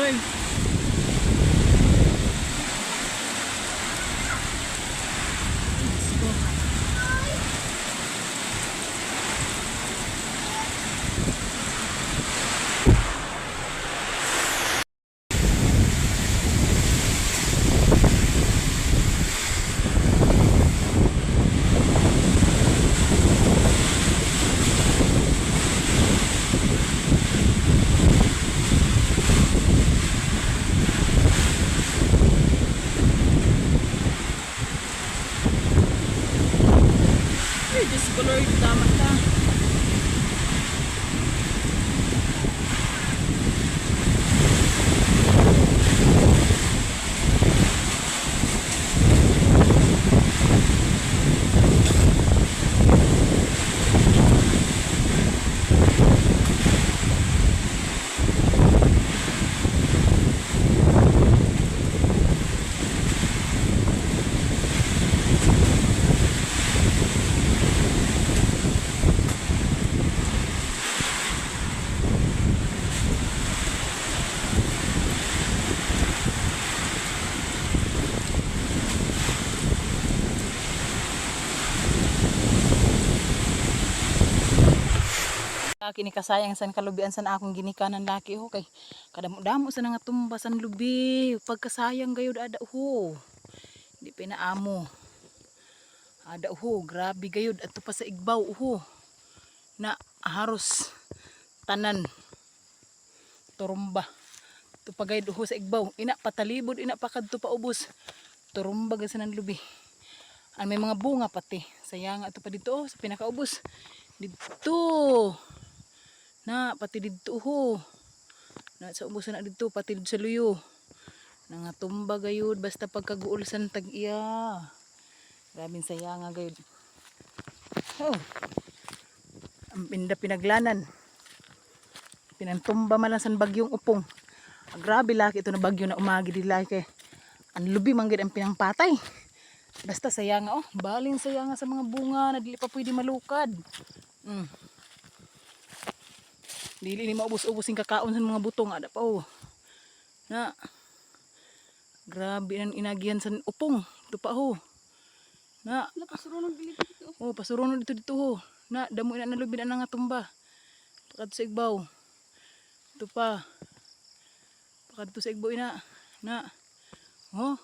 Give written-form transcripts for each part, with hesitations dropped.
Ay. Ay, Diyos ko Lord, tama na. Kini kasayang san kalubian san akong ginikanan laki ho kay kadamo-damo sa nga tumba san lubi pagkasayang gayud ada ho. Di pinaamo. Ada ho, grabe gayud adto pa sa igbaw ho. Na haros tanan turumba. To pagayud ho sa igbaw, ina patalibod ina pakadto pa ubos. Turumba gid sanan lubi. Ang may mga bunga pati. Sayang ato pa dito oh, sa pinakaubos. Dito. Na pati dito ho. Na sa ubos na dito pati dito sa luyo. Nga tumba gayud basta pagkaguol san tag-iya. Grabing sayang nga gayud. Oh. Ang pinaglanan. Pinantumba man lang san bagyong upong. Grabe laki ito na bagyo na umagi di laki kay ang lubi man gid ang pinangpatay. Basta sayang oh, baling sayang sa mga bunga na dili pa pwede malukad. Dili ni maubos-ubos yung kakaon sa mga butong ada pa oh. Na grabe nang inagihan sa upong. Ito pa ho. Na pasurunog dito. oh, pasurunog dito ho. Na damo ina nalubi na nga tumba. Pakad sa igbaw. Ito pa. Pakad to sa igbaw ina. Na oh.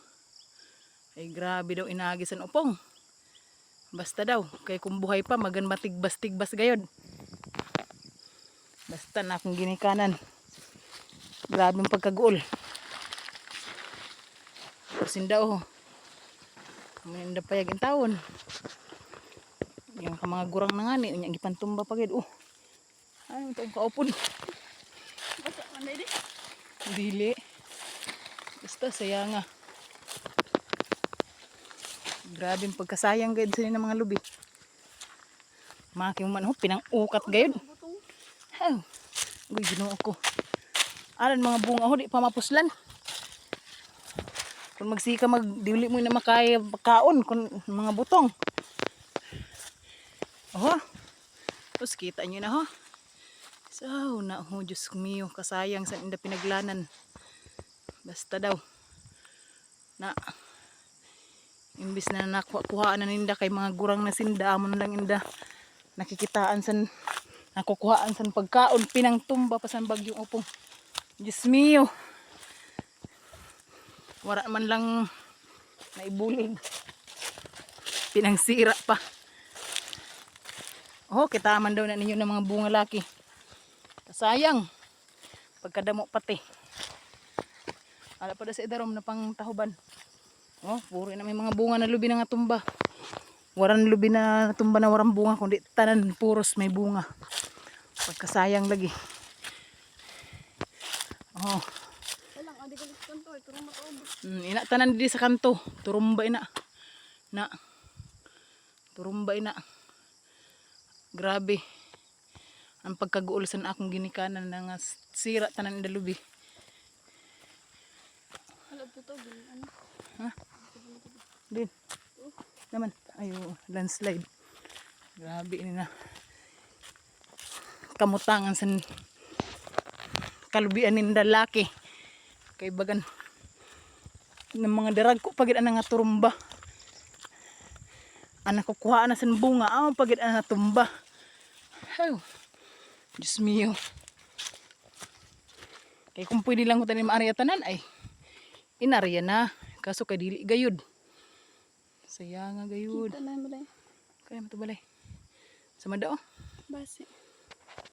Ay grabe daw inagi sa upong. Basta daw kay kung buhay pa magan matigbas-tigbas gayod. Basta na akong ginikanan. Grabing pagkaguol. Kasinda oh. Kaminda payag in taon. Yung mga gurang na nga ni. Yung ipantumba pagid. Oh. Ano itong kaupod. Basta manday di. Dili. Basta sayang nga. Grabing pagkasayang gayud sa mga lubi. Making man oh. Pinang-ukat gayud. Oh. Uy, ginoo ko. Aran mga bunga ho, di pa mapuslan. Kung magsika magdiwili mo na makaya kaon kung mga butong. Oh. Tapos kita nyo na ho. So, na ho, Diyos mio, kasayang sa inda pinaglanan. Basta daw. Na imbis na nakuhaan na ninda kay mga gurang na sinda, amon lang inda nakikitaan san nakukuhaan san pagkaon pinangtumba pa san bagyong upong. Diyos mio. Wala man lang naibulig. Pinangsira pa. Oh, kita man daw na ninyo ng mga bunga laki. Kasayang. Pagkadamo pati. Ala pa daw sa idarom na pang tahuban. Oh, puro na may mga bunga na lubi na nga tumba. Waran lubi na tumba na warang bunga kundi tanan puros may bunga. Pagkasayang lagi. Oh. Walang adi galit kanto ito ron makaubos. Ina tanan di sa kanto. Turumba ina. Na. Turumba ina. Grabe. Ang pagkaguol sa akong ginikanan na nga sira tanan inda lubi. Alam po to ano? Ha? Din. Naman. Ayo, landslide. Grabe ini na. Kamutangan sa kalubian ninda laki. Kay bagan ng mga darag ko pagid ana nga turumba. Anak ko kuha na sa bunga, pagid ana tumba. Ay, Diyos mio. Kay kung pwede lang ko tanim area tanan ay inarya na. Kaso kay dili gayud. Saya nga gayud. Kita na mo dai. Kaya matubalay. Sa mada oh. Basi.